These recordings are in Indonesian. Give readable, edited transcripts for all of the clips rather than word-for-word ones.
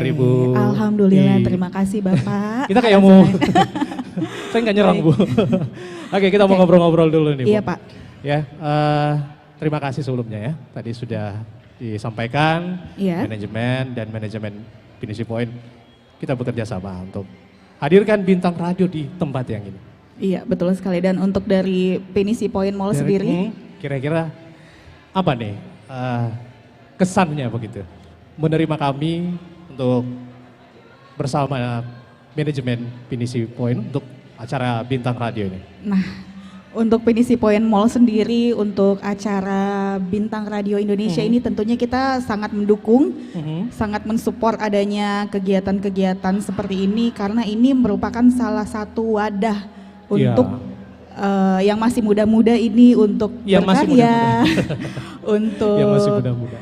kabar Ibu? Alhamdulillah, Iya. terima kasih Bapak. Kita kayak mau, saya nggak nyerang Bu. Oke, kita mau ngobrol-ngobrol dulu nih Bu. Iya Pak. Ya, terima kasih sebelumnya ya. Tadi sudah disampaikan Iya. manajemen dan manajemen Finishing Point kita bekerja sama untuk hadirkan bintang radio di tempat yang ini. Iya, betul sekali. Dan untuk dari Finishing Point Mall sendiri, Kira-kira apa nih kesannya begitu? Menerima kami untuk bersama manajemen Finishing Point untuk acara bintang radio ini. nah untuk Finishing Point Mall sendiri untuk acara Bintang Radio Indonesia ini tentunya kita sangat mendukung, sangat mensupport adanya kegiatan-kegiatan seperti ini karena ini merupakan salah satu wadah untuk yang masih muda-muda ini untuk Yang masih berkarya, muda-muda. untuk Yang masih muda-muda.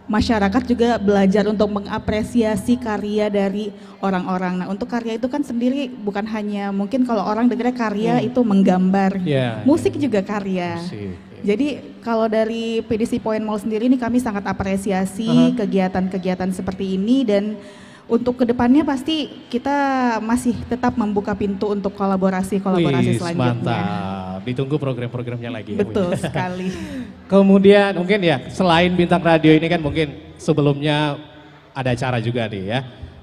masyarakat juga belajar untuk mengapresiasi karya dari orang-orang. Nah, untuk karya itu kan sendiri bukan hanya mungkin kalau orang dengarnya karya itu menggambar, Iya, musik juga karya. Musik, Jadi kalau dari PDC Point Mall sendiri ini kami sangat apresiasi kegiatan-kegiatan seperti ini dan untuk kedepannya pasti kita masih tetap membuka pintu untuk kolaborasi-kolaborasi Wih, selanjutnya. mantap. Ditunggu program-programnya lagi ya Bu. Betul sekali. Kemudian mungkin ya selain bintang radio ini kan mungkin sebelumnya ada acara juga nih ya.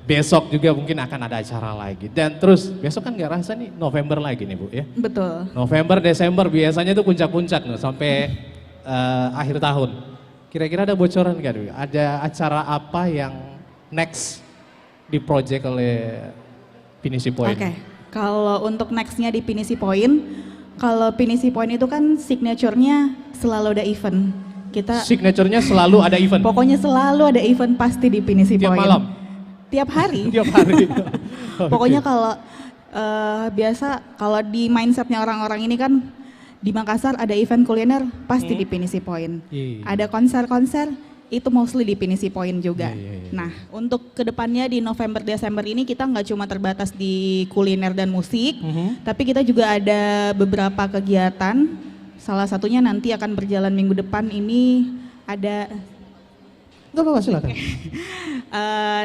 Besok juga mungkin akan ada acara lagi. Dan terus besok kan nggak rasa nih November lagi nih Bu ya. Betul. November, Desember biasanya tuh puncak-puncak nih sampai akhir tahun. Kira-kira ada bocoran nggak dulu? Ada acara apa yang next di project oleh Finishing Point? Oke, kalau untuk nextnya di Finishing Point, kalau Finishing Point itu kan signature-nya selalu ada event. Kita Signature-nya selalu ada event? pokoknya selalu ada event pasti di Finishing Tiap Point. malam? Tiap hari. Tiap hari? Pokoknya kalau biasa kalau di mindsetnya orang-orang ini kan di Makassar ada event kuliner pasti di Finishing Point. Iya. Ada konser-konser itu mostly di Finishing Point juga. Iya. Nah, untuk kedepannya di November Desember ini kita nggak cuma terbatas di kuliner dan musik, tapi kita juga ada beberapa kegiatan. Salah satunya nanti akan berjalan minggu depan ini ada Enggak apa-apa silakan.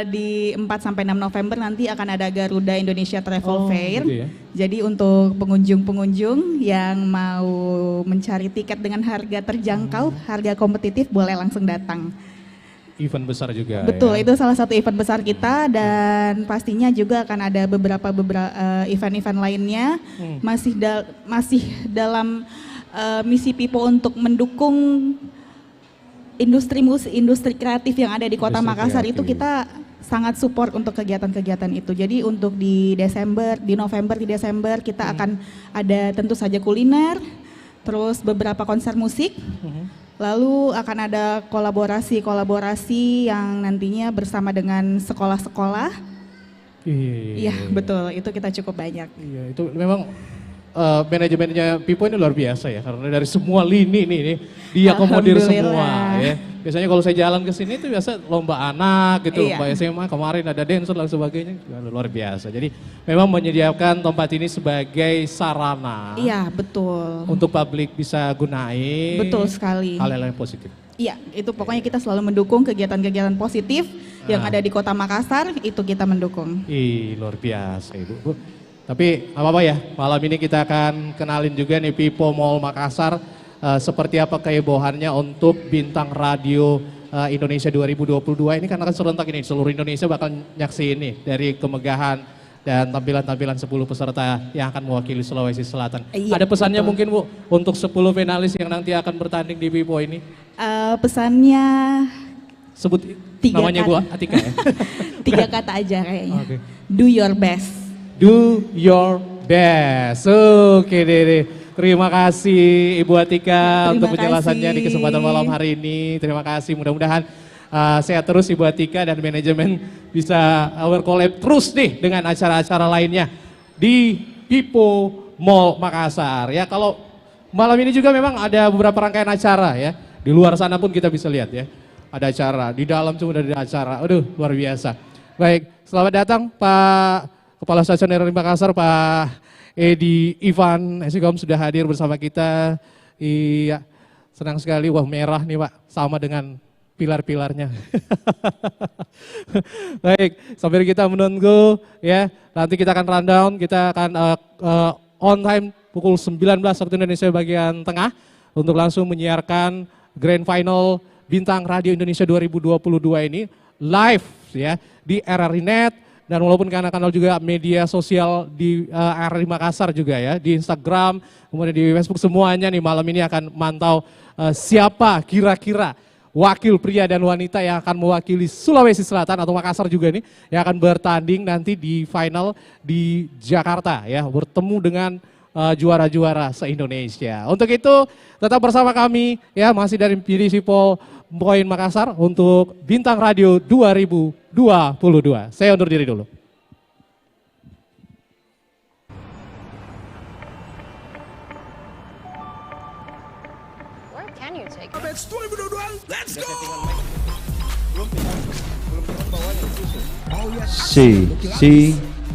di 4 sampai 6 November nanti akan ada Garuda Indonesia Travel Fair. Gitu ya. Jadi untuk pengunjung-pengunjung yang mau mencari tiket dengan harga terjangkau, harga kompetitif boleh langsung datang. Event besar juga. Betul, ya. itu salah satu event besar kita dan pastinya juga akan ada beberapa event-event lainnya masih dalam misi Pipo untuk mendukung industri kreatif yang ada di Kota Industri Makassar kreatif. itu kita sangat support untuk kegiatan-kegiatan itu. Jadi untuk di November, di Desember kita akan ada tentu saja kuliner, terus beberapa konser musik, lalu akan ada kolaborasi yang nantinya bersama dengan sekolah-sekolah. Iya betul, itu kita cukup banyak. Iya, itu memang manajemennya Pipo ini luar biasa ya, karena dari semua lini nih diakomodir semua Alhamdulillah. ya. Biasanya kalau saya jalan ke sini itu biasa lomba anak gitu, Iya. lomba SMA, kemarin ada dancer dan sebagainya, luar biasa. Jadi memang menyediakan tempat ini sebagai sarana Iya betul. untuk publik bisa gunain Betul sekali. hal-hal yang positif. Iya, itu pokoknya kita selalu mendukung kegiatan-kegiatan positif yang ada di Kota Makassar, itu kita mendukung. Luar biasa Ibu. Bu. Tapi apa-apa ya, malam ini kita akan kenalin juga nih Pipo Mall Makassar seperti apa kehebohannya untuk Bintang Radio Indonesia 2022 ini karena kan serentak ini seluruh Indonesia bakal nyaksiin nih dari kemegahan dan tampilan-tampilan 10 peserta yang akan mewakili Sulawesi Selatan. Iya, Ada pesannya betul. mungkin Bu untuk 10 finalis yang nanti akan bertanding di Pipo ini? Pesannya Sebut 3 namanya Bu kata. Atika ya. 3 kata aja kayaknya. Oke. Do your best. Do your best. Oke deh. Terima kasih Ibu Atika Terima untuk penjelasannya kasih. di kesempatan malam hari ini. Terima kasih. Mudah-mudahan sehat terus Ibu Atika dan manajemen bisa berkolab terus nih dengan acara-acara lainnya di Pipo Mall Makassar. Ya kalau malam ini juga memang ada beberapa rangkaian acara ya. Di luar sana pun kita bisa lihat ya. Ada acara, di dalam cuma ada acara. Aduh luar biasa. Baik, selamat datang Pak Kepala Stasiun RRI Makassar, Pak Edi Ivan Esikom sudah hadir bersama kita. Iya, senang sekali. Wah merah nih Pak, sama dengan pilar-pilarnya. Baik, sambil kita menunggu ya, nanti kita akan rundown, kita akan on time pukul 19 waktu Indonesia bagian tengah untuk langsung menyiarkan Grand Final Bintang Radio Indonesia 2022 ini live ya di RRI.net dan walaupun kanal-kanal juga media sosial di RRI Makassar juga ya, di Instagram, kemudian di Facebook, semuanya nih malam ini akan mantau siapa kira-kira wakil pria dan wanita yang akan mewakili Sulawesi Selatan atau Makassar juga nih yang akan bertanding nanti di final di Jakarta ya, bertemu dengan juara-juara se-Indonesia. Untuk itu tetap bersama kami ya, masih dari PDC Point Makassar untuk Bintang Radio 2022. Saya undur diri dulu. Match 2022, let's go!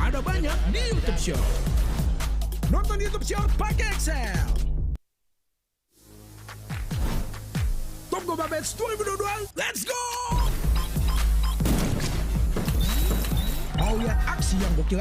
Ada banyak di YouTube Shop. Nonton YouTube Shop pakai Excel. Top Goba Match 2022, let's go! Mau lihat aksi yang gokil